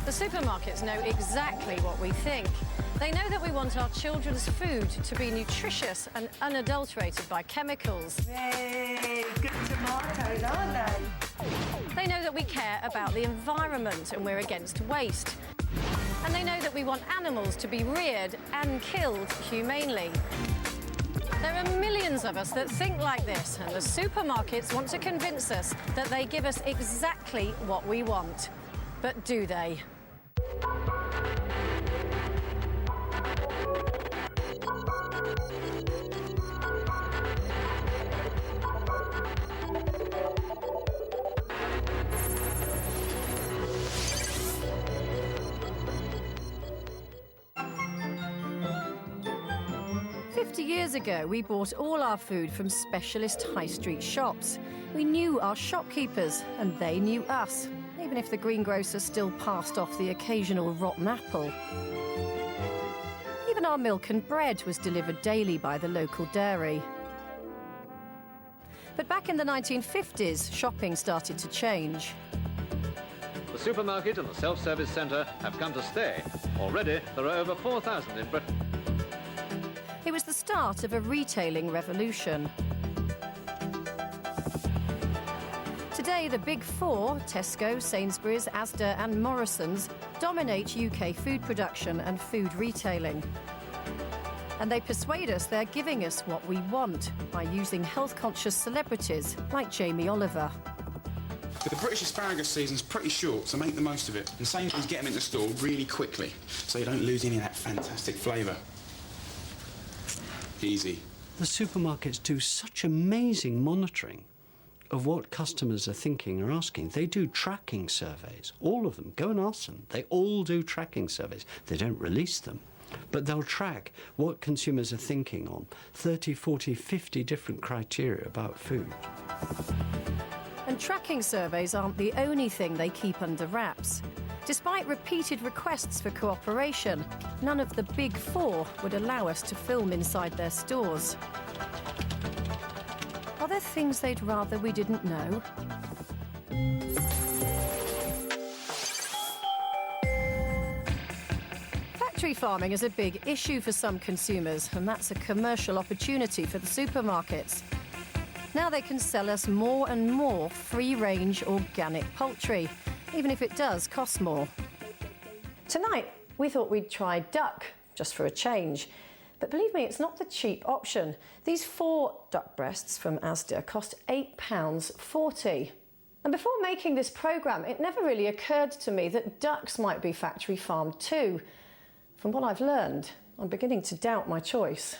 The supermarkets know exactly what we think. They know that we want our children's food to be nutritious and unadulterated by chemicals. Yay, good tomatoes, aren't they? They know that we care about the environment and we're against waste. And they know that we want animals to be reared and killed humanely. There are millions of us that think like this, and the supermarkets want to convince us that they give us exactly what we want. But do they? 50 years ago, we bought all our food from specialist high street shops. We knew our shopkeepers, and they knew us, even if the greengrocer still passed off the occasional rotten apple. Even our milk and bread was delivered daily by the local dairy. But back in the 1950s, shopping started to change. The supermarket and the self-service centre have come to stay. Already, there are over 4,000 in Britain. It was the start of a retailing revolution. Today, the big four, Tesco, Sainsbury's, Asda and Morrisons, dominate UK food production and food retailing. And they persuade us they're giving us what we want by using health-conscious celebrities like Jamie Oliver. The British asparagus season's pretty short, so make the most of it. And Sainsbury's get them into store really quickly, so you don't lose any of that fantastic flavour. Easy. The supermarkets do such amazing monitoring of what customers are thinking or asking. They do tracking surveys, all of them. Go and ask them. They all do tracking surveys. They don't release them, but they'll track what consumers are thinking on 30, 40, 50 different criteria about food. And tracking surveys aren't the only thing they keep under wraps. Despite repeated requests for cooperation, none of the big four would allow us to film inside their stores. Are there things they'd rather we didn't know? Factory farming is a big issue for some consumers, and that's a commercial opportunity for the supermarkets. Now they can sell us more and more free-range organic poultry, even if it does cost more. Tonight, we thought we'd try duck, just for a change. But believe me, it's not the cheap option. These 4 duck breasts from Asda cost £8.40. And before making this programme, it never really occurred to me that ducks might be factory farmed too. From what I've learned, I'm beginning to doubt my choice.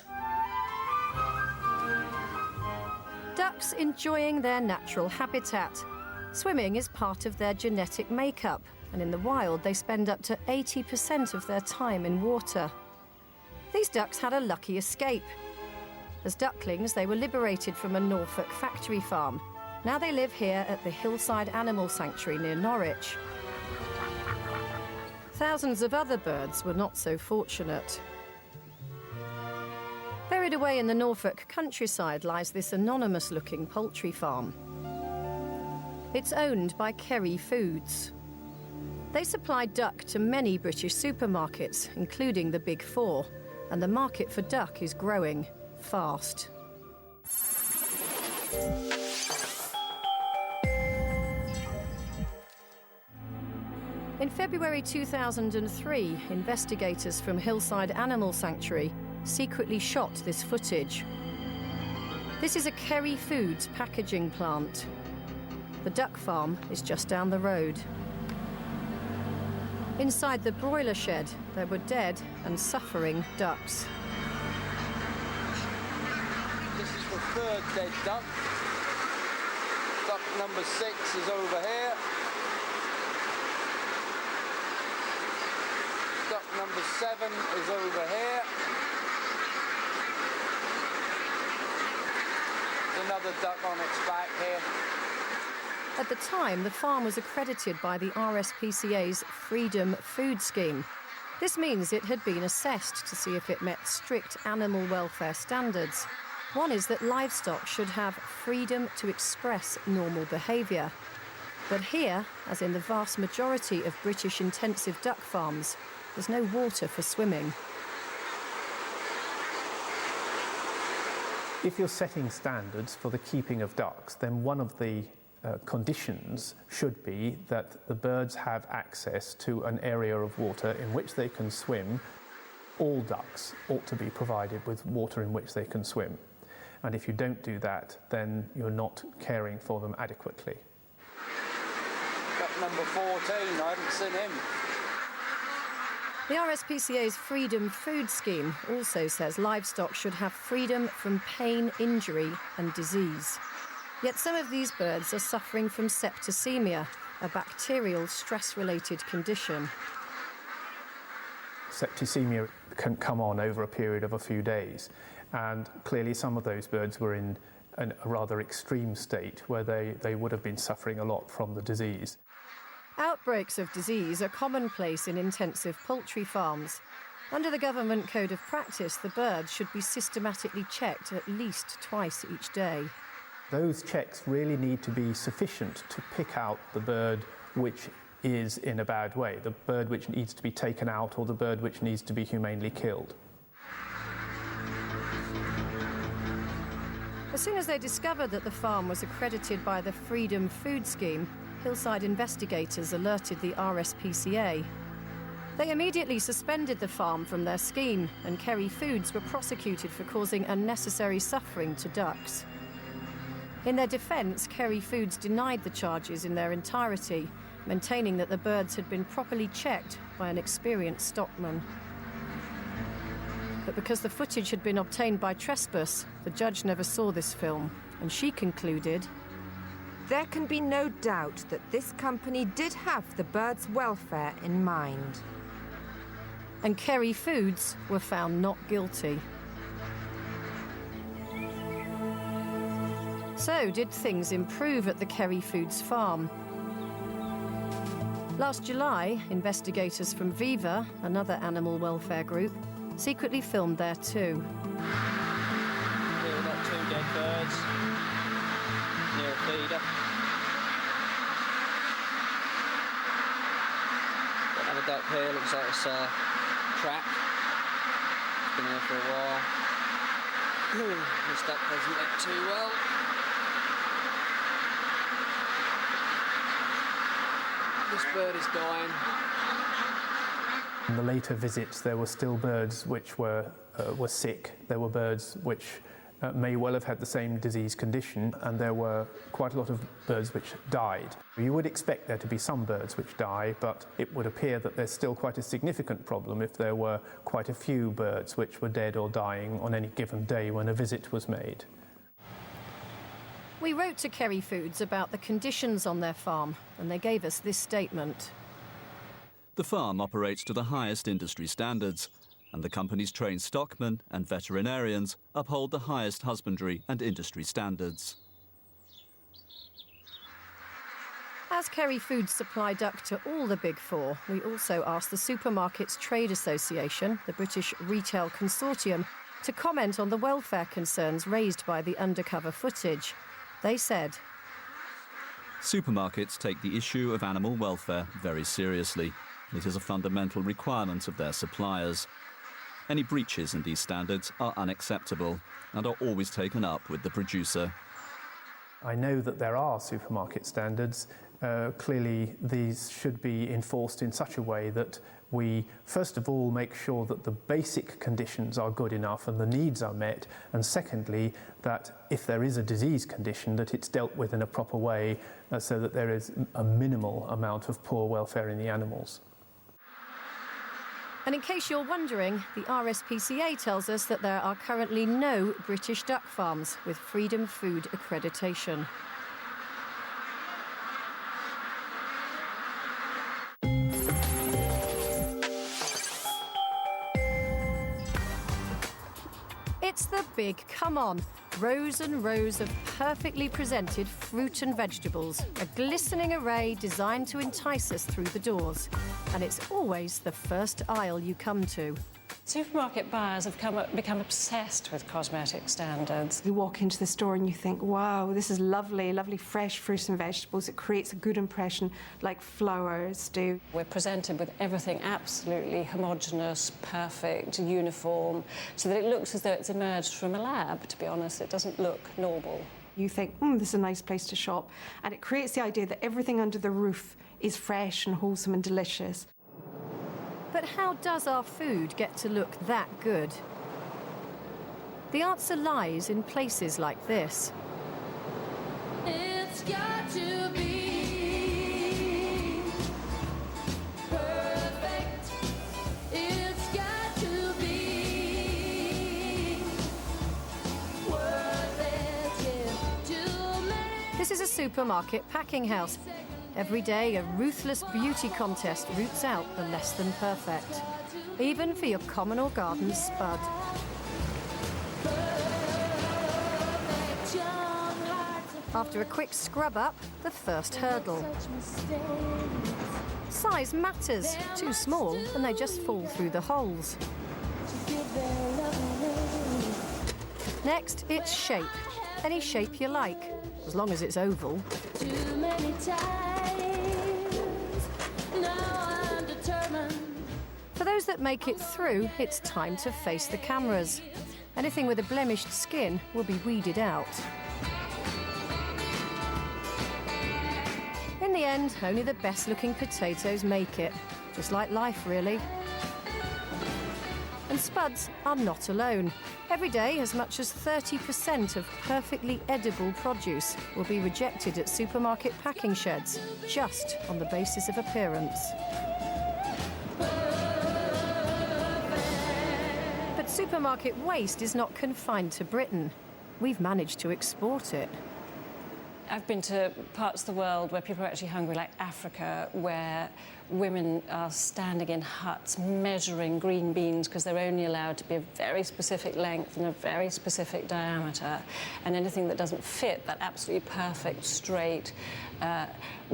Ducks enjoying their natural habitat. Swimming is part of their genetic makeup, and in the wild they spend up to 80% of their time in water. These ducks had a lucky escape. As ducklings, they were liberated from a Norfolk factory farm. Now they live here at the Hillside Animal Sanctuary near Norwich. Thousands of other birds were not so fortunate. Buried away in the Norfolk countryside lies this anonymous-looking poultry farm. It's owned by Kerry Foods. They supply duck to many British supermarkets, including the Big Four, and the market for duck is growing fast. In February 2003, investigators from Hillside Animal Sanctuary secretly shot this footage. This is a Kerry Foods packaging plant. The duck farm is just down the road. Inside the broiler shed, there were dead and suffering ducks. This is the 3rd dead duck. Duck number 6 is over here. Duck number 7 is over here. There's another duck on its back here. At the time, the farm was accredited by the RSPCA's Freedom Food Scheme. This means it had been assessed to see if it met strict animal welfare standards. One is that livestock should have freedom to express normal behaviour. But here, as in the vast majority of British intensive duck farms, there's no water for swimming. If you're setting standards for the keeping of ducks, then one of the conditions should be that the birds have access to an area of water in which they can swim. All ducks ought to be provided with water in which they can swim. And if you don't do that, then you're not caring for them adequately. Duck number 14, I haven't seen him. The RSPCA's Freedom Food Scheme also says livestock should have freedom from pain, injury and disease. Yet some of these birds are suffering from septicemia, a bacterial stress-related condition. Septicemia can come on over a period of a few days, and clearly some of those birds were in a rather extreme state where they would have been suffering a lot from the disease. Outbreaks of disease are commonplace in intensive poultry farms. Under the government code of practice, the birds should be systematically checked at least twice each day. Those checks really need to be sufficient to pick out the bird which is in a bad way, the bird which needs to be taken out or the bird which needs to be humanely killed. As soon as they discovered that the farm was accredited by the Freedom Food Scheme, Hillside investigators alerted the RSPCA. They immediately suspended the farm from their scheme, and Kerry Foods were prosecuted for causing unnecessary suffering to ducks. In their defence, Kerry Foods denied the charges in their entirety, maintaining that the birds had been properly checked by an experienced stockman. But because the footage had been obtained by trespass, the judge never saw this film, and she concluded, "There can be no doubt that this company did have the birds' welfare in mind." And Kerry Foods were found not guilty. So, did things improve at the Kerry Foods farm? Last July, investigators from Viva, another animal welfare group, secretly filmed there too. Here we've got 2 dead birds near a feeder. Got another duck here, looks like it's trapped. It's been here for a while. This duck doesn't look too well. This bird is dying. In the later visits, there were still birds which were sick. There were birds which may well have had the same disease condition, and there were quite a lot of birds which died. You would expect there to be some birds which die, but it would appear that there's still quite a significant problem if there were quite a few birds which were dead or dying on any given day when a visit was made. We wrote to Kerry Foods about the conditions on their farm, and they gave us this statement. The farm operates to the highest industry standards, and the company's trained stockmen and veterinarians uphold the highest husbandry and industry standards. As Kerry Foods supply duck to all the Big Four, we also asked the Supermarkets Trade Association, the British Retail Consortium, to comment on the welfare concerns raised by the undercover footage. They said, Supermarkets take the issue of animal welfare very seriously. It is a fundamental requirement of their suppliers. Any breaches in these standards are unacceptable and are always taken up with the producer. I know that there are supermarket standards. Clearly, these should be enforced in such a way that we, first of all, make sure that the basic conditions are good enough and the needs are met, and secondly, that if there is a disease condition, that it's dealt with in a proper way so that there is a minimal amount of poor welfare in the animals. and in case you're wondering, the RSPCA tells us that there are currently no British duck farms with Freedom Food accreditation. It's the big come on. Rows and rows of perfectly presented fruit and vegetables, a glistening array designed to entice us through the doors. And it's always the first aisle you come to. Supermarket buyers have become obsessed with cosmetic standards. You walk into the store and you think, wow, this is lovely, lovely fresh fruits and vegetables. It creates a good impression like flowers do. We're presented with everything absolutely homogeneous, perfect, uniform, so that it looks as though it's emerged from a lab, to be honest. It doesn't look normal. You think, this is a nice place to shop. And it creates the idea that everything under the roof is fresh and wholesome and delicious. But how does our food get to look that good? The answer lies in places like this. It's got to be perfect. It's got to be worth it. Yeah. This is a supermarket packing house. Every day, a ruthless beauty contest roots out the less than perfect, even for your common or garden spud. After a quick scrub up, the first hurdle. Size matters. Too small, and they just fall through the holes. Next, it's shape. Any shape you like, as long as it's oval. Too many times. Now I'm determined. For those that make it through, it's time to face the cameras. Anything with a blemished skin will be weeded out. In the end, only the best-looking potatoes make it. Just like life, really. And spuds are not alone. Every day, as much as 30% of perfectly edible produce will be rejected at supermarket packing sheds, just on the basis of appearance. But supermarket waste is not confined to Britain. We've managed to export it. I've been to parts of the world where people are actually hungry, like Africa, where women are standing in huts measuring green beans because they're only allowed to be a very specific length and a very specific diameter, and anything that doesn't fit that absolutely perfect, straight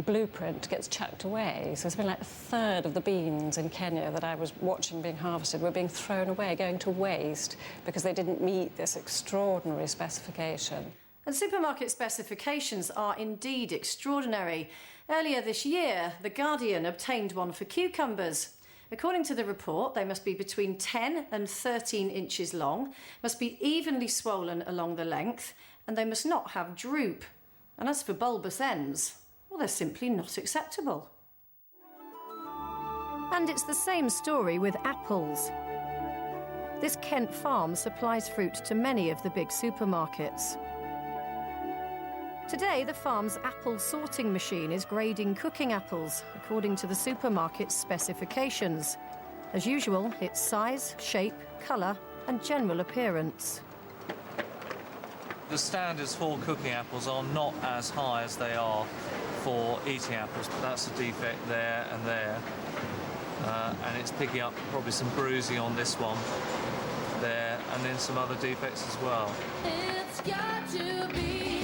blueprint gets chucked away. So it's been like a third of the beans in Kenya that I was watching being harvested were being thrown away, going to waste, because they didn't meet this extraordinary specification. And supermarket specifications are indeed extraordinary. Earlier this year, The Guardian obtained one for cucumbers. According to the report, they must be between 10 and 13 inches long, must be evenly swollen along the length, and they must not have droop. And as for bulbous ends, well, they're simply not acceptable. And it's the same story with apples. This Kent farm supplies fruit to many of the big supermarkets. Today, the farm's apple sorting machine is grading cooking apples according to the supermarket's specifications. As usual, it's size, shape, colour and general appearance. The standards for cooking apples are not as high as they are for eating apples, but that's a defect there and there. And it's picking up probably some bruising on this one there, and then some other defects as well. It's got to be.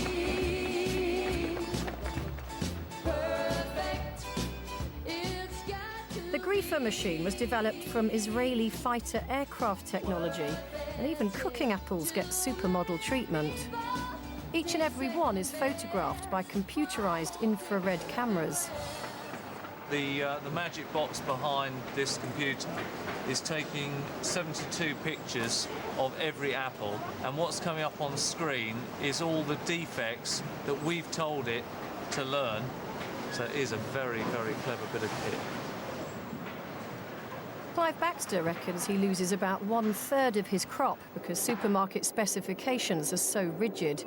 The Griefer machine was developed from Israeli fighter aircraft technology, and even cooking apples get supermodel treatment. Each and every one is photographed by computerized infrared cameras. The magic box behind this computer is taking 72 pictures of every apple, and what's coming up on the screen is all the defects that we've told it to learn. So it is a very, very clever bit of kit. Clive Baxter reckons he loses about 1/3 of his crop because supermarket specifications are so rigid.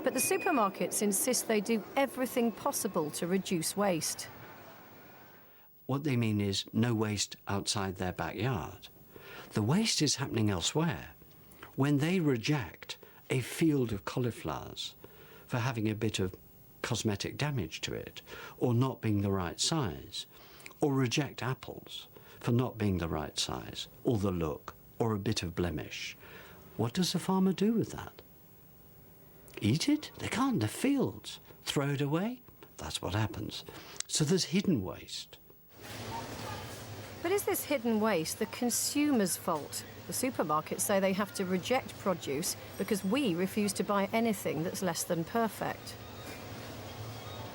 But the supermarkets insist they do everything possible to reduce waste. What they mean is no waste outside their backyard. The waste is happening elsewhere. When they reject a field of cauliflowers for having a bit of cosmetic damage to it, or not being the right size, or reject apples for not being the right size, or the look, or a bit of blemish, what does the farmer do with that? Eat it? They can't, they're fields. Throw it away? That's what happens. So there's hidden waste. But is this hidden waste the consumer's fault? The supermarkets say they have to reject produce because we refuse to buy anything that's less than perfect.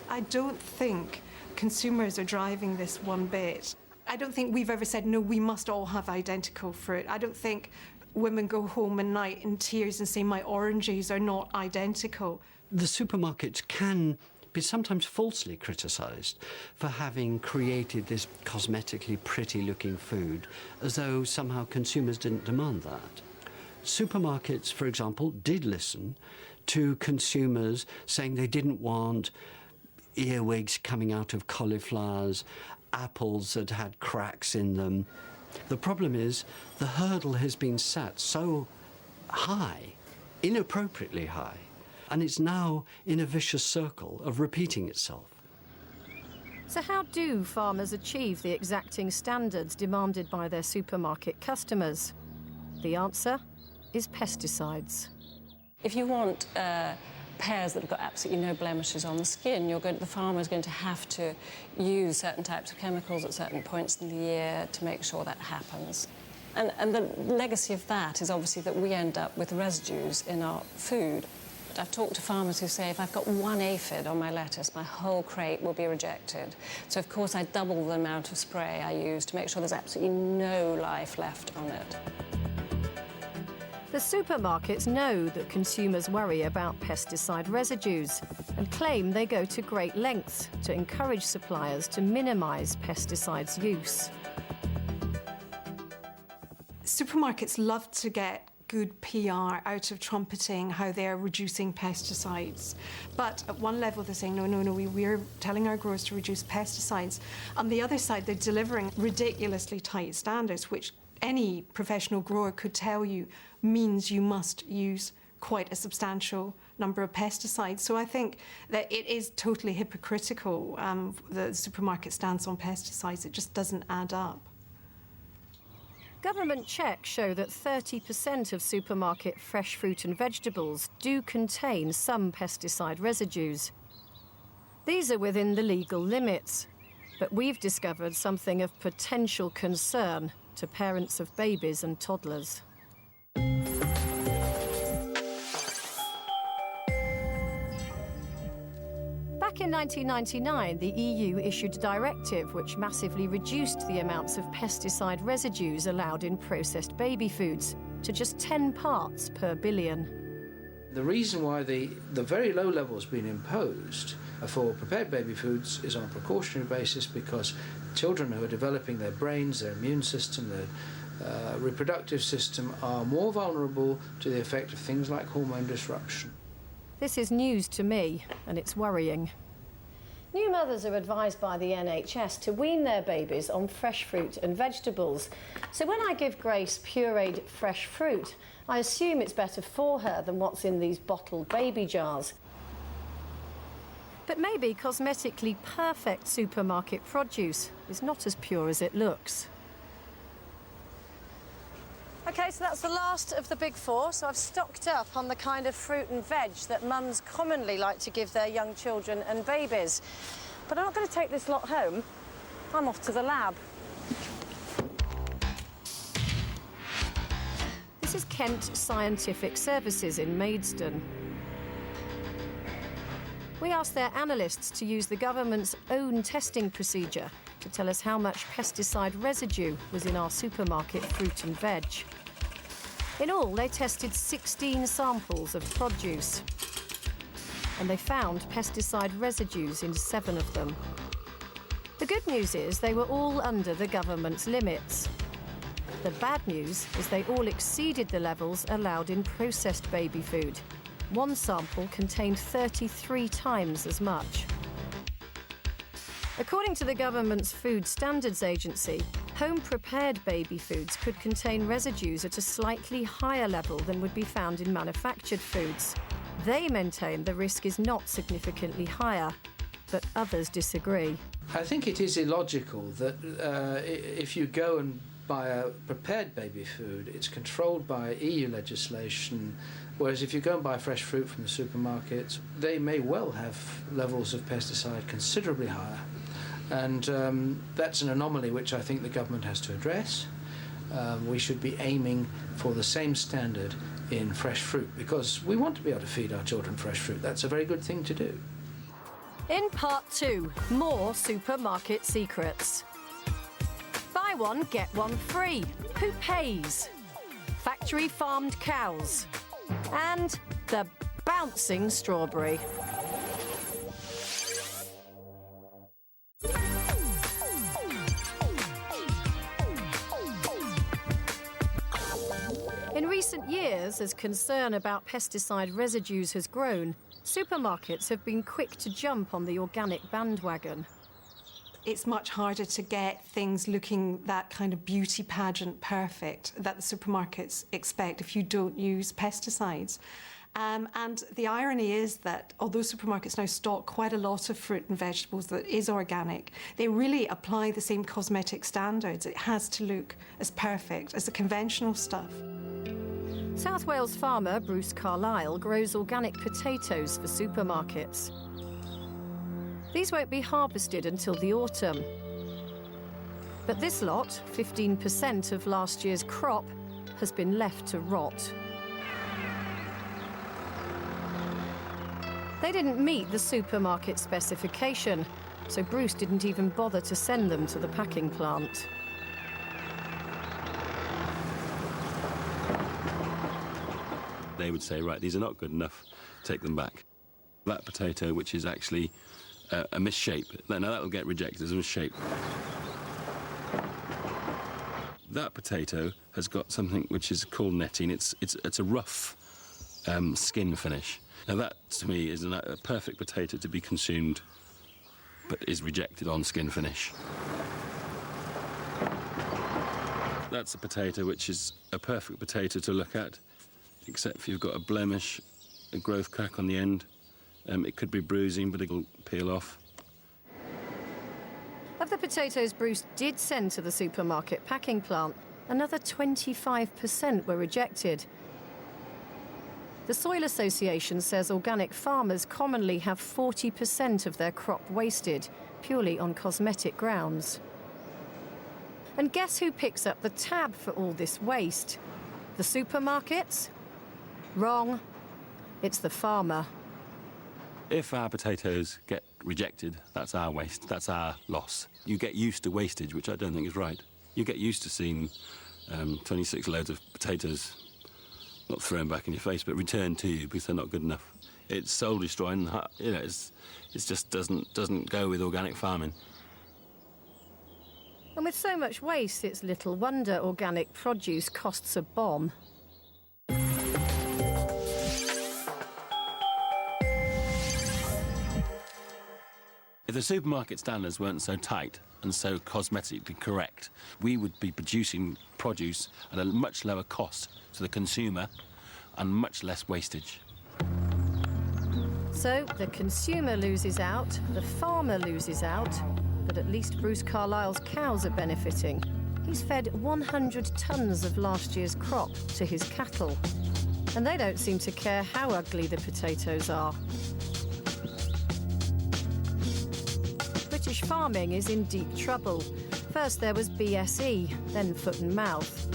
I don't think consumers are driving this one bit. I don't think we've ever said, no, we must all have identical fruit. I don't think women go home at night in tears and say, my oranges are not identical. The supermarkets can be sometimes falsely criticised for having created this cosmetically pretty-looking food as though somehow consumers didn't demand that. Supermarkets, for example, did listen to consumers saying they didn't want earwigs coming out of cauliflowers, apples that had cracks in them. The problem is the hurdle has been set so high, inappropriately high, and it's now in a vicious circle of repeating itself. So how do farmers achieve the exacting standards demanded by their supermarket customers? The answer is pesticides. If you want pears that have got absolutely no blemishes on the skin, the farmer is going to have to use certain types of chemicals at certain points in the year to make sure that happens. And the legacy of that is obviously that we end up with residues in our food. I've talked to farmers who say if I've got one aphid on my lettuce, my whole crate will be rejected. So, of course, I double the amount of spray I use to make sure there's absolutely no life left on it. The supermarkets know that consumers worry about pesticide residues and claim they go to great lengths to encourage suppliers to minimise pesticides use. Supermarkets love to get good PR out of trumpeting how they're reducing pesticides. But at one level they're saying, no, we're telling our growers to reduce pesticides. On the other side, they're delivering ridiculously tight standards, which any professional grower could tell you means you must use quite a substantial number of pesticides. So I think that it is totally hypocritical, the supermarket stance on pesticides. It just doesn't add up. Government checks show that 30% of supermarket fresh fruit and vegetables do contain some pesticide residues. These are within the legal limits, but we've discovered something of potential concern to parents of babies and toddlers. Back in 1999, the EU issued a directive which massively reduced the amounts of pesticide residues allowed in processed baby foods to just 10 parts per billion. The reason why the very low levels being imposed for prepared baby foods is on a precautionary basis because children who are developing their brains, their immune system, their reproductive system are more vulnerable to the effect of things like hormone disruption. This is news to me, and it's worrying. New mothers are advised by the NHS to wean their babies on fresh fruit and vegetables. So when I give Grace pureed fresh fruit, I assume it's better for her than what's in these bottled baby jars. But maybe cosmetically perfect supermarket produce is not as pure as it looks. OK, so that's the last of the big four, so I've stocked up on the kind of fruit and veg that mums commonly like to give their young children and babies. But I'm not going to take this lot home. I'm off to the lab. This is Kent Scientific Services in Maidstone. We asked their analysts to use the government's own testing procedure to tell us how much pesticide residue was in our supermarket fruit and veg. In all, they tested 16 samples of produce, and they found pesticide residues in 7 of them. The good news is they were all under the government's limits. The bad news is they all exceeded the levels allowed in processed baby food. One sample contained 33 times as much. According to the government's Food Standards Agency, home-prepared baby foods could contain residues at a slightly higher level than would be found in manufactured foods. They maintain the risk is not significantly higher, but others disagree. I think it is illogical that if you go and buy a prepared baby food, it's controlled by EU legislation, whereas if you go and buy fresh fruit from the supermarket, they may well have levels of pesticide considerably higher. And that's an anomaly which I think the government has to address. We should be aiming for the same standard in fresh fruit, because we want to be able to feed our children fresh fruit. That's a very good thing to do. In part 2, more supermarket secrets. Buy one, get one free. Who pays? Factory farmed cows. And the bouncing strawberry. In recent years, as concern about pesticide residues has grown, supermarkets have been quick to jump on the organic bandwagon. It's much harder to get things looking that kind of beauty pageant perfect that the supermarkets expect if you don't use pesticides. And the irony is that although supermarkets now stock quite a lot of fruit and vegetables that is organic, they really apply the same cosmetic standards. It has to look as perfect as the conventional stuff. South Wales farmer Bruce Carlyle grows organic potatoes for supermarkets. These won't be harvested until the autumn. But this lot, 15% of last year's crop, has been left to rot. They didn't meet the supermarket specification, so Bruce didn't even bother to send them to the packing plant. They would say, right, these are not good enough, take them back. That potato, which is actually a misshape, now that will get rejected as a misshape. That potato has got something which is called netting. It's a rough skin finish. Now that, to me, is a perfect potato to be consumed, but is rejected on skin finish. That's a potato which is a perfect potato to look at, except if you've got a blemish, a growth crack on the end. It could be bruising, but it'll peel off. Of the potatoes Bruce did send to the supermarket packing plant, another 25% were rejected. The Soil Association says organic farmers commonly have 40% of their crop wasted, purely on cosmetic grounds. And guess who picks up the tab for all this waste? The supermarkets? Wrong. It's the farmer. If our potatoes get rejected, that's our waste, that's our loss. You get used to wastage, which I don't think is right. You get used to seeing 26 loads of potatoes not thrown back in your face, but returned to you because they're not good enough. It's soul destroying. You know, it just doesn't go with organic farming. And with so much waste, it's little wonder organic produce costs a bomb. If the supermarket standards weren't so tight and so cosmetically correct, we would be producing produce at a much lower cost to the consumer and much less wastage. So the consumer loses out, the farmer loses out, but at least Bruce Carlyle's cows are benefiting. He's fed 100 tonnes of last year's crop to his cattle. And they don't seem to care how ugly the potatoes are. British farming is in deep trouble. First there was BSE, then foot and mouth.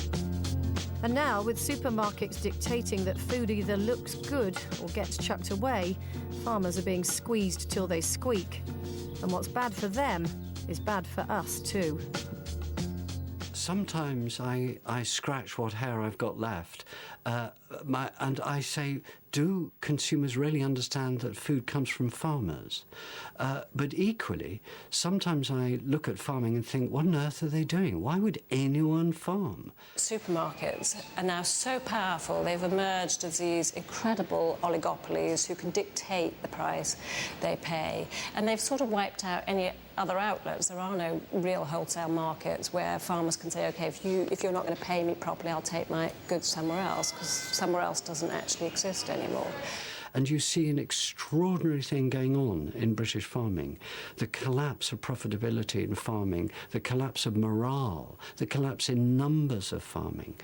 And now, with supermarkets dictating that food either looks good or gets chucked away, farmers are being squeezed till they squeak. And what's bad for them is bad for us too. Sometimes I scratch what hair I've got left, and I say, do consumers really understand that food comes from farmers? But equally, sometimes I look at farming and think, what on earth are they doing? Why would anyone farm? Supermarkets are now so powerful. They've emerged as these incredible oligopolies who can dictate the price they pay. And they've sort of wiped out any other outlets. There are no real wholesale markets where farmers can say, OK, if you're not going to pay me properly, I'll take my goods somewhere else, because somewhere else doesn't actually exist anymore. And you see an extraordinary thing going on in British farming. The collapse of profitability in farming, the collapse of morale, the collapse in numbers of farming,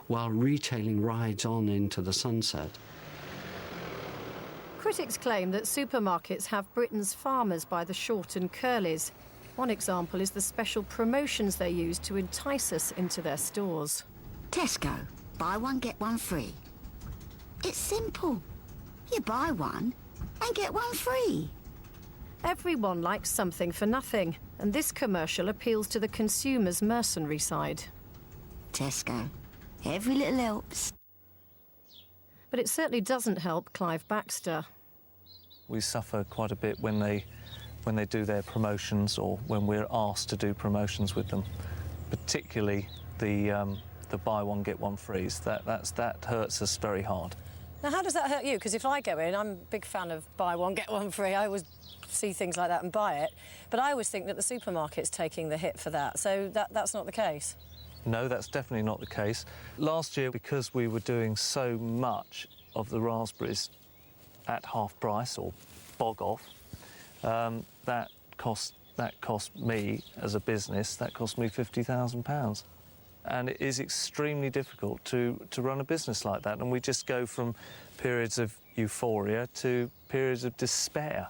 while retailing rides on into the sunset. Critics claim that supermarkets have Britain's farmers by the short and curlies. One example is the special promotions they use to entice us into their stores. Tesco, buy one, get one free. It's simple. You buy one and get one free. Everyone likes something for nothing, and this commercial appeals to the consumer's mercenary side. Tesco, every little helps. But it certainly doesn't help Clive Baxter. We suffer quite a bit when they do their promotions or when we're asked to do promotions with them, particularly the buy one get one frees. That hurts us very hard. Now, how does that hurt you? Because if I go in, I'm a big fan of buy one get one free. I always see things like that and buy it, but I always think that the supermarket's taking the hit for that. So that's not the case. No, that's definitely not the case. Last year, because we were doing so much of the raspberries at half price or bog off, that cost me as a business, that cost me £50,000. And it is extremely difficult to run a business like that. And we just go from periods of euphoria to periods of despair.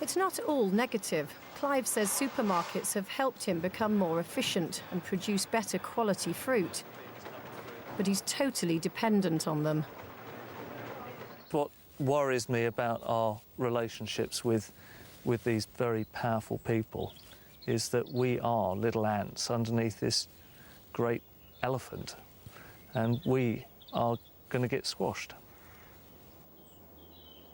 It's not all negative. Clive says supermarkets have helped him become more efficient and produce better quality fruit. But he's totally dependent on them. What worries me about our relationships with these very powerful people is that we are little ants underneath this great elephant, and we are going to get squashed.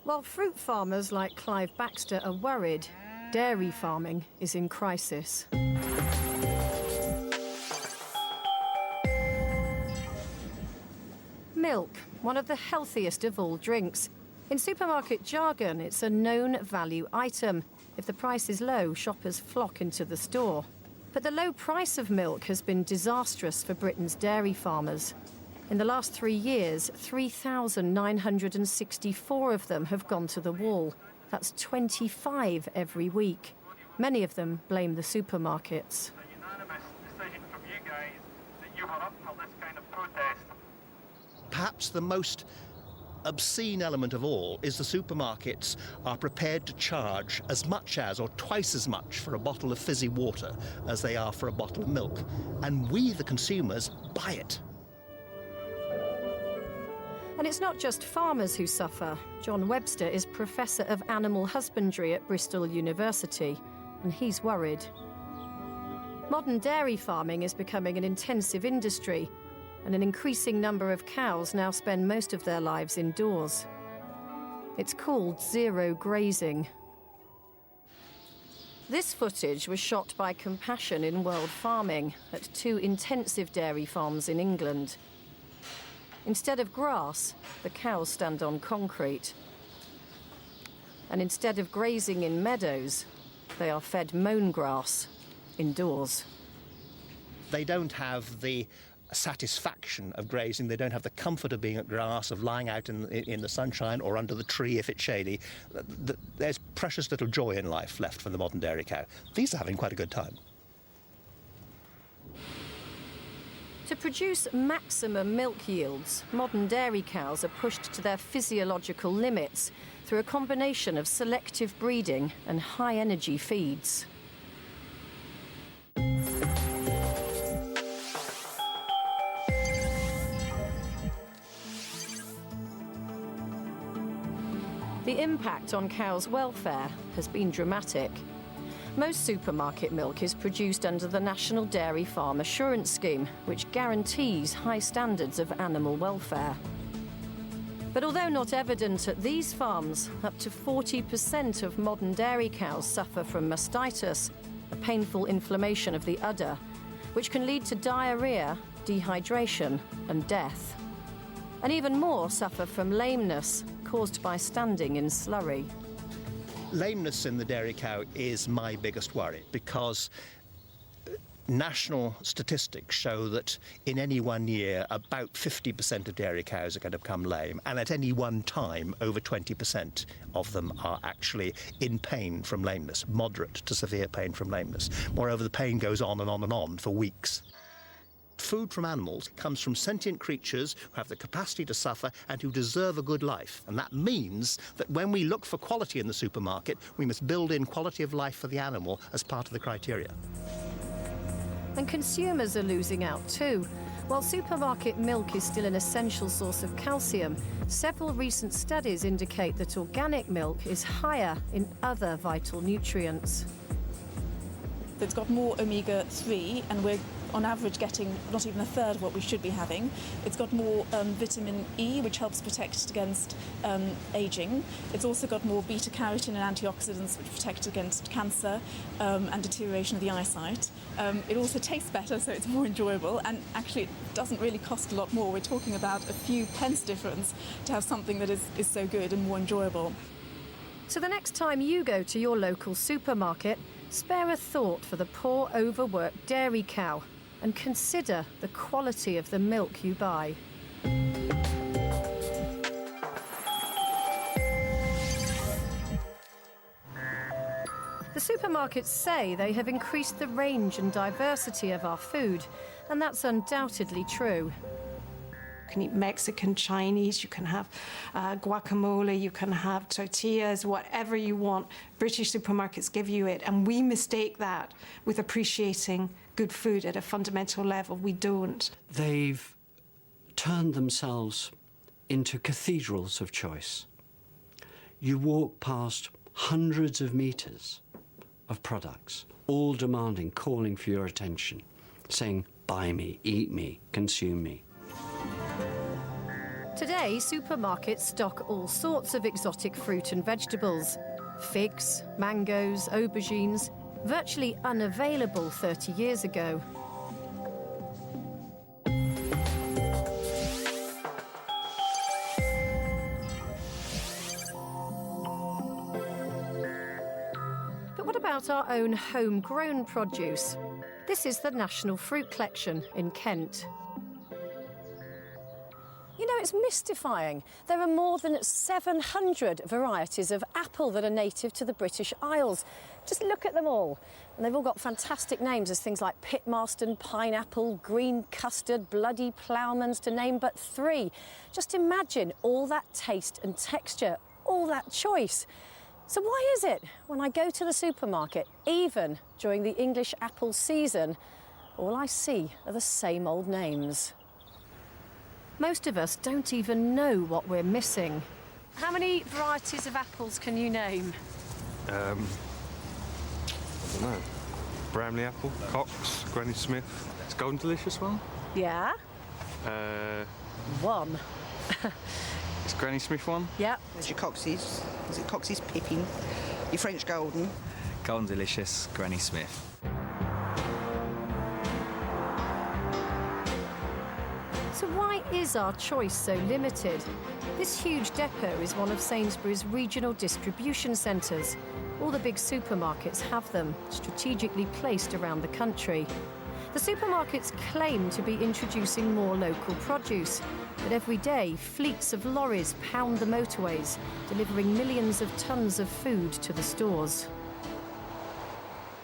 While fruit farmers like Clive Baxter are worried, dairy farming is in crisis. Milk, one of the healthiest of all drinks. In supermarket jargon, it's a known value item. If the price is low, shoppers flock into the store. But the low price of milk has been disastrous for Britain's dairy farmers. In the last 3 years, 3,964 of them have gone to the wall. That's 25 every week. Many of them blame the supermarkets. Perhaps the most obscene element of all is the supermarkets are prepared to charge as much as or twice as much for a bottle of fizzy water as they are for a bottle of milk. And we, the consumers, buy it. And it's not just farmers who suffer. John Webster is Professor of Animal Husbandry at Bristol University, and he's worried. Modern dairy farming is becoming an intensive industry, and an increasing number of cows now spend most of their lives indoors. It's called zero grazing. This footage was shot by Compassion in World Farming at 2 intensive dairy farms in England. Instead of grass, the cows stand on concrete. And instead of grazing in meadows, they are fed mown grass indoors. They don't have the satisfaction of grazing. They don't have the comfort of being at grass, of lying out in the sunshine or under the tree if it's shady. There's precious little joy in life left for the modern dairy cow. These are having quite a good time. To produce maximum milk yields, modern dairy cows are pushed to their physiological limits through a combination of selective breeding and high-energy feeds. The impact on cows' welfare has been dramatic. Most supermarket milk is produced under the National Dairy Farm Assurance Scheme, which guarantees high standards of animal welfare. But although not evident at these farms, up to 40% of modern dairy cows suffer from mastitis, a painful inflammation of the udder, which can lead to diarrhea, dehydration and death. And even more suffer from lameness caused by standing in slurry. Lameness in the dairy cow is my biggest worry, because national statistics show that in any one year about 50% of dairy cows are going to become lame, and at any one time over 20% of them are actually in pain from lameness, moderate to severe pain from lameness. Moreover, the pain goes on and on and on for weeks. food from animals comes from sentient creatures who have the capacity to suffer and who deserve a good life. And that means that when we look for quality in the supermarket, we must build in quality of life for the animal as part of the criteria. And consumers are losing out too. While supermarket milk is still an essential source of calcium, several recent studies indicate that organic milk is higher in other vital nutrients. It's got more omega-3, and we're on average getting not even a third of what we should be having. It's got more vitamin E, which helps protect against aging. It's also got more beta-carotene and antioxidants, which protect against cancer and deterioration of the eyesight. It also tastes better, so it's more enjoyable, and actually it doesn't really cost a lot more. We're talking about a few pence difference to have something that is so good and more enjoyable. So the next time you go to your local supermarket, spare a thought for the poor, overworked dairy cow and consider the quality of the milk you buy. The supermarkets say they have increased the range and diversity of our food, and that's undoubtedly true. You can eat Mexican, Chinese, you can have guacamole, you can have tortillas, whatever you want. British supermarkets give you it, and we mistake that with appreciating good food at a fundamental level. We don't. They've turned themselves into cathedrals of choice. You walk past hundreds of metres of products, all demanding, calling for your attention, saying, buy me, eat me, consume me. Today, supermarkets stock all sorts of exotic fruit and vegetables. Figs, mangoes, aubergines, virtually unavailable 30 years ago. But what about our own homegrown produce? This is the National Fruit Collection in Kent. You know, it's mystifying. There are more than 700 varieties of apple that are native to the British Isles. Just look at them all. And they've all got fantastic names as things like Pitmarston pineapple, green custard, bloody ploughman's, to name but three. Just imagine all that taste and texture, all that choice. So why is it when I go to the supermarket, even during the English apple season, all I see are the same old names? Most of us don't even know what we're missing. How many varieties of apples can you name? I don't know. Bramley apple, Cox, Granny Smith. It's Golden Delicious one? Yeah? One. It's Granny Smith one? Yeah. There's your Cox's. Is it Cox's Pippin? Your French Golden. Golden Delicious, Granny Smith. So why is our choice so limited? This huge depot is one of Sainsbury's regional distribution centres. All the big supermarkets have them, strategically placed around the country. The supermarkets claim to be introducing more local produce, but every day fleets of lorries pound the motorways, delivering millions of tonnes of food to the stores.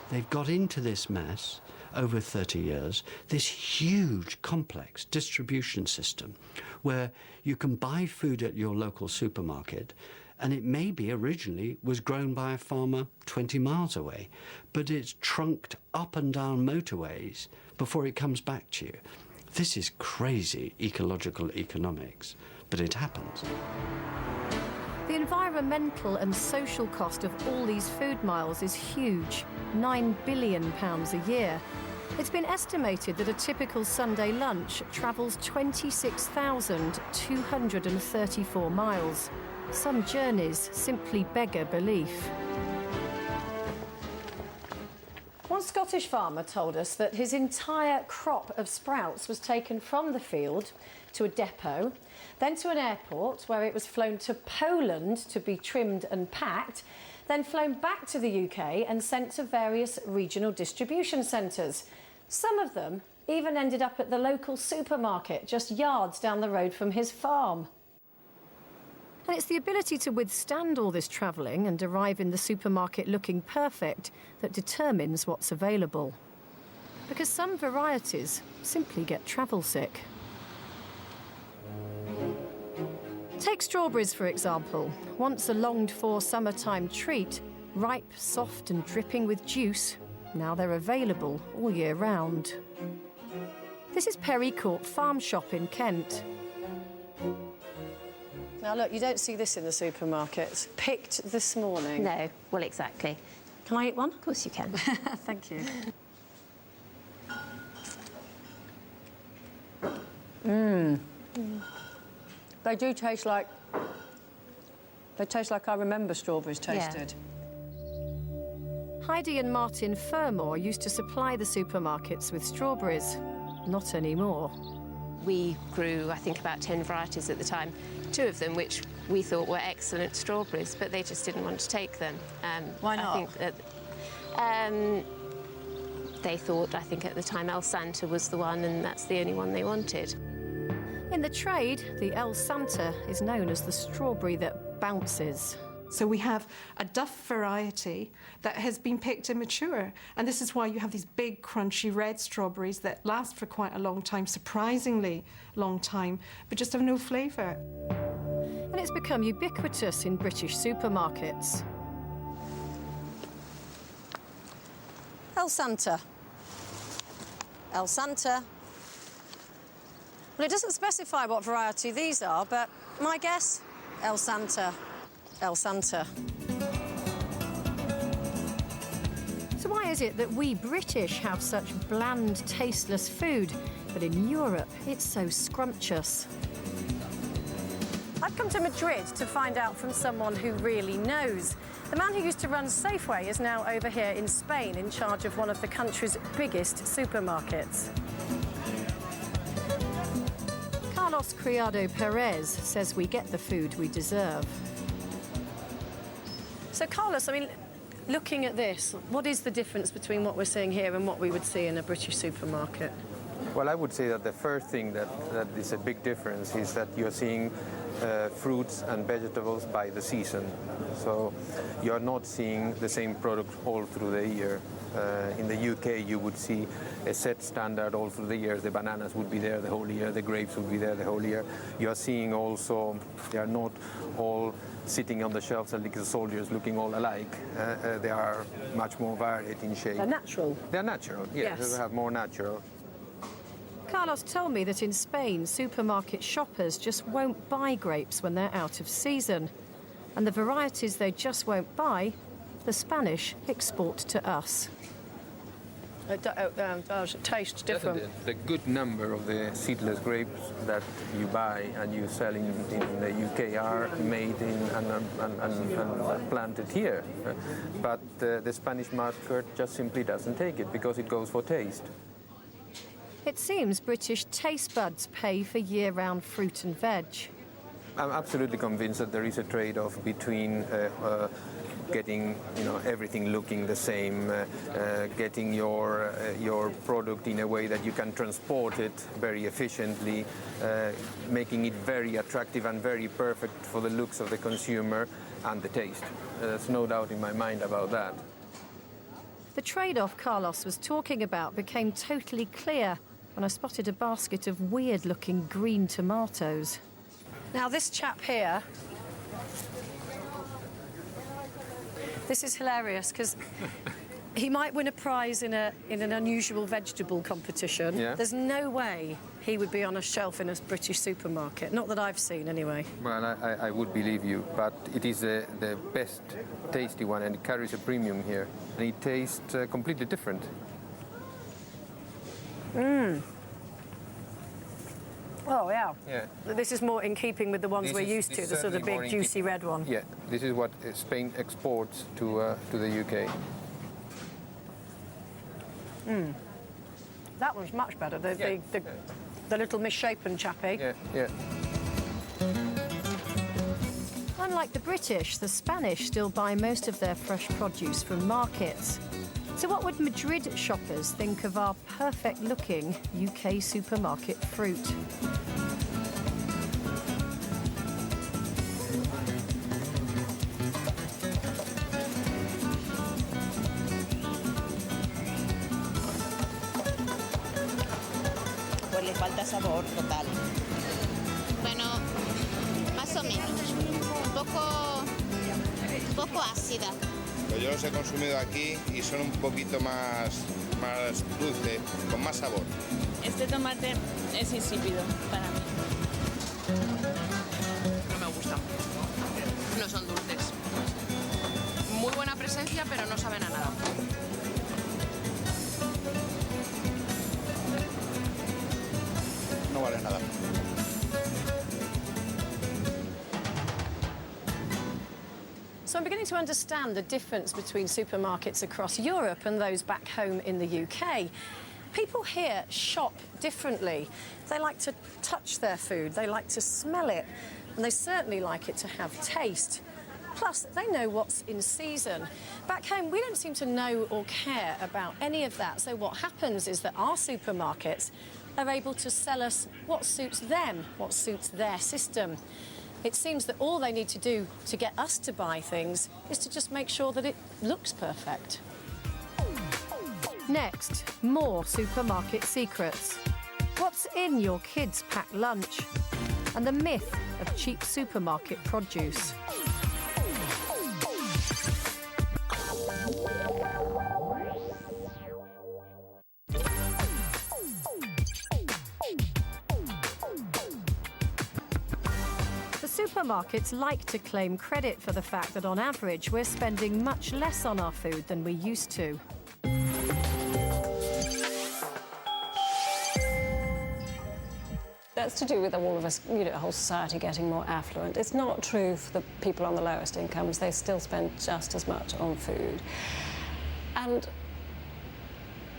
They've got into this mess over 30 years, this huge, complex distribution system where you can buy food at your local supermarket, and it maybe originally was grown by a farmer 20 miles away, but it's trunked up and down motorways before it comes back to you. This is crazy ecological economics, but it happens. The environmental and social cost of all these food miles is huge, £9 billion a year. It's been estimated that a typical Sunday lunch travels 26,234 miles. Some journeys simply beggar belief. One Scottish farmer told us that his entire crop of sprouts was taken from the field to a depot, then to an airport where it was flown to Poland to be trimmed and packed, then flown back to the UK and sent to various regional distribution centres. Some of them even ended up at the local supermarket just yards down the road from his farm. And it's the ability to withstand all this travelling and arrive in the supermarket looking perfect that determines what's available. because some varieties simply get travel sick. Take strawberries, for example. Once a longed-for summertime treat, ripe, soft and dripping with juice, now they're available all year round. This is Perry Court Farm Shop in Kent. Now look, you don't see this in the supermarkets. Picked this morning. No, well, exactly. Can I eat one? Of course you can. Thank you. Mmm. They do taste like... They taste like I remember strawberries tasted. Heidi and Martin Fermor used to supply the supermarkets with strawberries. Not anymore. We grew, I think, about 10 varieties at the time. 2 of them, which we thought were excellent strawberries, but they just didn't want to take them. Why not? I think that, they thought, I think at the time, El Santa was the one, and that's the only one they wanted. In the trade, the El Santa is known as the strawberry that bounces. So we have a Duff variety that has been picked immature. And this is why you have these big, crunchy red strawberries that last for quite a long time, surprisingly long time, but just have no flavour. And it's become ubiquitous in British supermarkets. El Santa. El Santa. Well, it doesn't specify what variety these are, but my guess, El Santa. El Santa. So why is it that we British have such bland, tasteless food, but in Europe it's so scrumptious? I've come to Madrid to find out from someone who really knows. The man who used to run Safeway is now over here in Spain in charge of one of the country's biggest supermarkets. Carlos Criado Perez says we get the food we deserve. So, Carlos, I mean, looking at this, what is the difference between what we're seeing here and what we would see in a British supermarket? Well, I would say that the first thing that is a big difference is that you're seeing fruits and vegetables by the season. So you're not seeing the same product all through the year. In the UK, you would see a set standard all through the year. The bananas would be there the whole year, the grapes would be there the whole year. You're seeing also, they are not all sitting on the shelves like the soldiers looking all alike. They are much more varied in shape. They're natural? They're natural, yes. They have more natural. Carlos told me that in Spain, supermarket shoppers just won't buy grapes when they're out of season. And the varieties they just won't buy, the Spanish export to us. It tastes different. The good number of the seedless grapes that you buy and you sell in the UK are made in and planted here. But the Spanish market just simply doesn't take it because it goes for taste. It seems British taste buds pay for year-round fruit and veg. I'm absolutely convinced that there is a trade-off between getting everything looking the same, getting your product in a way that you can transport it very efficiently, making it very attractive and very perfect for the looks of the consumer and the taste. There's no doubt in my mind about that. The trade-off Carlos was talking about became totally clear when I spotted a basket of weird-looking green tomatoes. Now, this chap here, this is hilarious because he might win a prize in an unusual vegetable competition. Yeah. There's no way he would be on a shelf in a British supermarket. Not that I've seen, anyway. Well, I would believe you, but it is the best tasty one and it carries a premium here. And it tastes completely different. Mmm. Oh, yeah. Yeah. This is more in keeping with the ones we're used to, the sort of big, juicy red one. Yeah, this is what Spain exports to the UK. Mm. That one's much better, the little misshapen chappy. Yeah, yeah. Unlike the British, the Spanish still buy most of their fresh produce from markets. So what would Madrid shoppers think of our perfect-looking UK supermarket fruit? le falta sabor total. Bueno, más o menos. Un poco ácida. Pues yo los he consumido aquí y son un poquito más dulce, con más sabor. Este tomate es insípido para mí. No me gusta. No son dulces. Muy buena presencia, pero no saben a nada. No vale nada. So I'm beginning to understand the difference between supermarkets across Europe and those back home in the UK. People here shop differently. They like to touch their food, they like to smell it, and they certainly like it to have taste. Plus, they know what's in season. Back home, we don't seem to know or care about any of that. So what happens is that our supermarkets are able to sell us what suits them, what suits their system. It seems that all they need to do to get us to buy things is to just make sure that it looks perfect. Next, more supermarket secrets. What's in your kids' packed lunch? And the myth of cheap supermarket produce. Supermarkets like to claim credit for the fact that on average we're spending much less on our food than we used to. That's to do with all of us, the whole society getting more affluent. It's not true for the people on the lowest incomes. They still spend just as much on food. And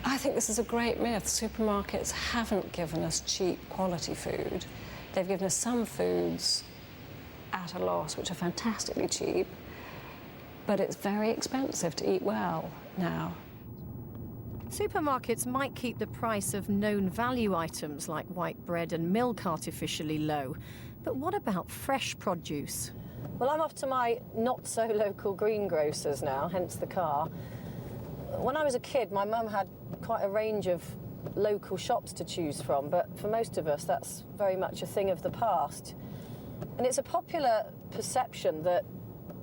I think this is a great myth. Supermarkets haven't given us cheap quality food. They've given us some foods at a loss, which are fantastically cheap, but it's very expensive to eat well now. Supermarkets might keep the price of known value items like white bread and milk artificially low, but what about fresh produce? Well, I'm off to my not-so-local greengrocers now, hence the car. When I was a kid, my mum had quite a range of local shops to choose from, but for most of us, that's very much a thing of the past. And it's a popular perception that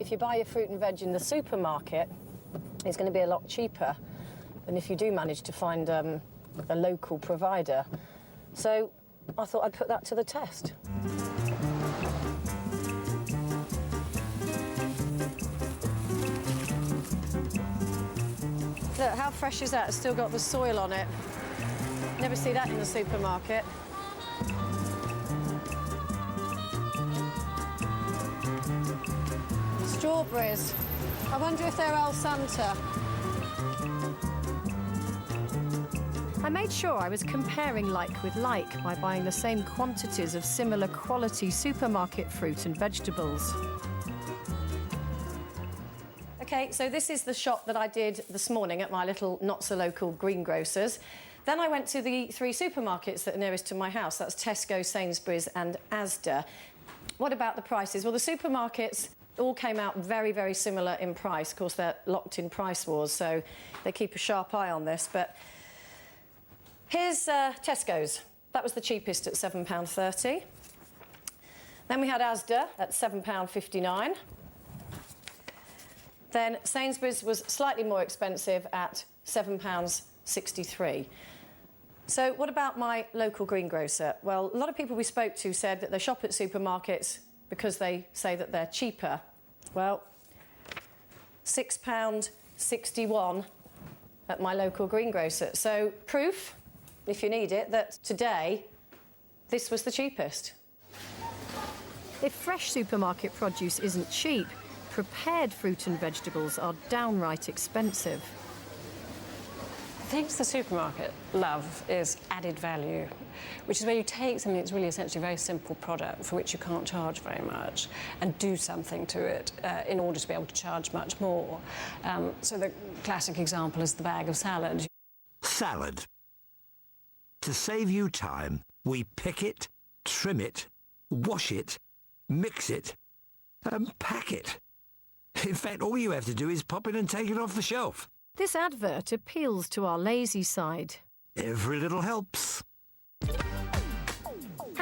if you buy your fruit and veg in the supermarket, it's going to be a lot cheaper than if you do manage to find a local provider. So I thought I'd put that to the test. Look, how fresh is that? It's still got the soil on it. Never see that in the supermarket. Strawberries. I wonder if they're El Santa. I made sure I was comparing like with like by buying the same quantities of similar quality supermarket fruit and vegetables. OK, so this is the shop that I did this morning at my little not-so-local greengrocers. Then I went to the 3 supermarkets that are nearest to my house. That's Tesco, Sainsbury's and Asda. What about the prices? Well, the supermarkets all came out very, very similar in price. Of course, they're locked in price wars, so they keep a sharp eye on this. But here's Tesco's. That was the cheapest at £7.30. Then we had Asda at £7.59. Then Sainsbury's was slightly more expensive at £7.63. So what about my local greengrocer? Well, a lot of people we spoke to said that they shop at supermarkets because they say that they're cheaper. Well, £6.61 at my local greengrocer. So proof, if you need it, that today this was the cheapest. If fresh supermarket produce isn't cheap, prepared fruit and vegetables are downright expensive. The things the supermarket love is added value, which is where you take something that's really essentially a very simple product for which you can't charge very much and do something to it in order to be able to charge much more. So the classic example is the bag of salad. Salad. To save you time, we pick it, trim it, wash it, mix it, and pack it. In fact, all you have to do is pop it and take it off the shelf. This advert appeals to our lazy side. Every little helps.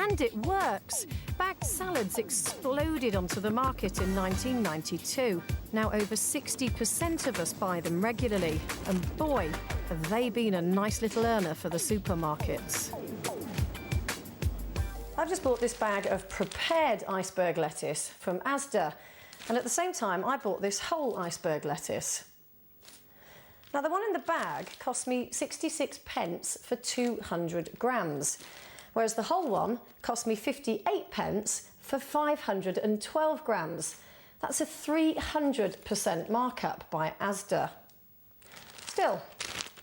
And it works. Bagged salads exploded onto the market in 1992. Now over 60% of us buy them regularly. And boy, have they been a nice little earner for the supermarkets. I've just bought this bag of prepared iceberg lettuce from Asda. And at the same time, I bought this whole iceberg lettuce. Now, the one in the bag cost me 66 pence for 200 grams, whereas the whole one cost me 58 pence for 512 grams. That's a 300% markup by Asda. Still,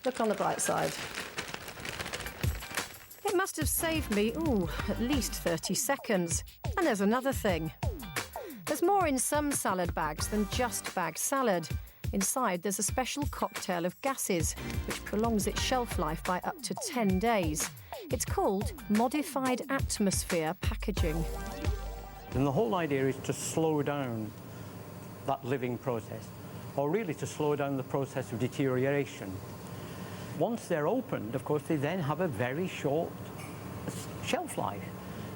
look on the bright side. It must have saved me, at least 30 seconds. And there's another thing. There's more in some salad bags than just bagged salad. Inside, there's a special cocktail of gases, which prolongs its shelf life by up to 10 days. It's called modified atmosphere packaging. And the whole idea is to slow down that living process, or really to slow down the process of deterioration. Once they're opened, of course, they then have a very short shelf life,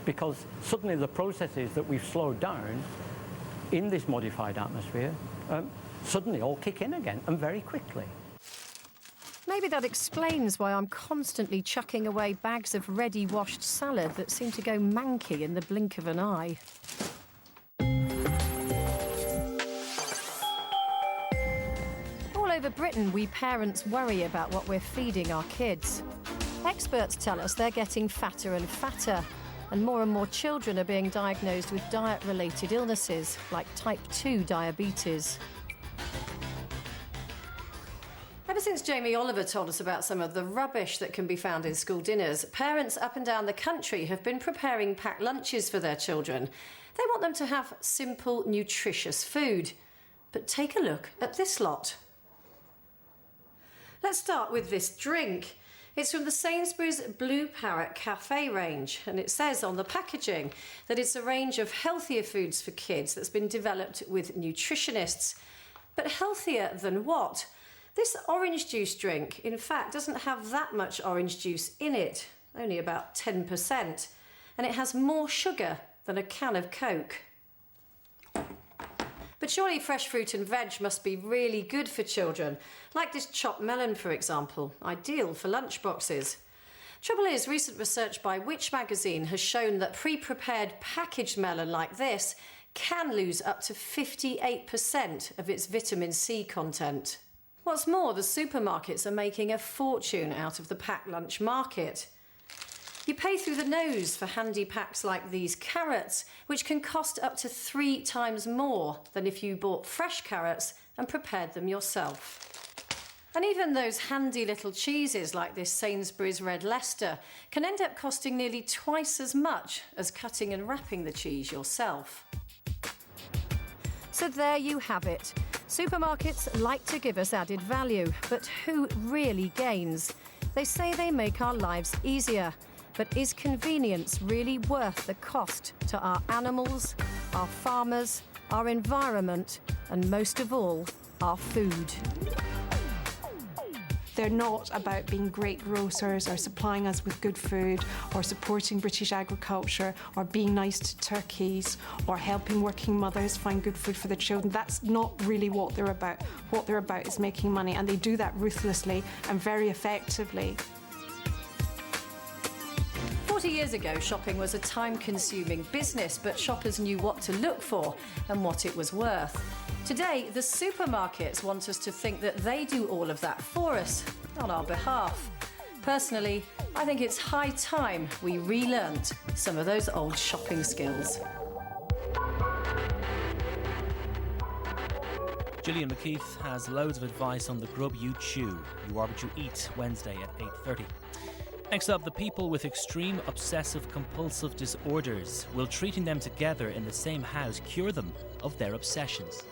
because suddenly the processes that we've slowed down in this modified atmosphere suddenly all kick in again, and very quickly. Maybe that explains why I'm constantly chucking away bags of ready washed salad that seem to go manky in the blink of an eye. All over Britain, we parents worry about what we're feeding our kids. Experts tell us they're getting fatter and fatter, and more children are being diagnosed with diet-related illnesses like type 2 diabetes. Ever since Jamie Oliver told us about some of the rubbish that can be found in school dinners, parents up and down the country have been preparing packed lunches for their children. They want them to have simple, nutritious food. But take a look at this lot. Let's start with this drink. It's from the Sainsbury's Blue Parrot Cafe range, and it says on the packaging that it's a range of healthier foods for kids that's been developed with nutritionists. But healthier than what? This orange juice drink, in fact, doesn't have that much orange juice in it, only about 10%, and it has more sugar than a can of Coke. But surely fresh fruit and veg must be really good for children, like this chopped melon, for example, ideal for lunchboxes. Trouble is, recent research by Which? Magazine has shown that pre-prepared packaged melon like this can lose up to 58% of its vitamin C content. What's more, the supermarkets are making a fortune out of the packed lunch market. You pay through the nose for handy packs like these carrots, which can cost up to 3 times more than if you bought fresh carrots and prepared them yourself. And even those handy little cheeses like this Sainsbury's Red Leicester can end up costing nearly twice as much as cutting and wrapping the cheese yourself. So there you have it. Supermarkets like to give us added value, but who really gains? They say they make our lives easier, but is convenience really worth the cost to our animals, our farmers, our environment, and most of all, our food? They're not about being great grocers or supplying us with good food or supporting British agriculture or being nice to turkeys or helping working mothers find good food for their children. That's not really what they're about. What they're about is making money, and they do that ruthlessly and very effectively. 40 years ago, shopping was a time-consuming business, but shoppers knew what to look for and what it was worth. Today, the supermarkets want us to think that they do all of that for us, on our behalf. Personally, I think it's high time we relearnt some of those old shopping skills. Gillian McKeith has loads of advice on the grub you chew. You are what you eat, Wednesday at 8:30. Next up, the people with extreme obsessive-compulsive disorders. Will treating them together in the same house cure them of their obsessions?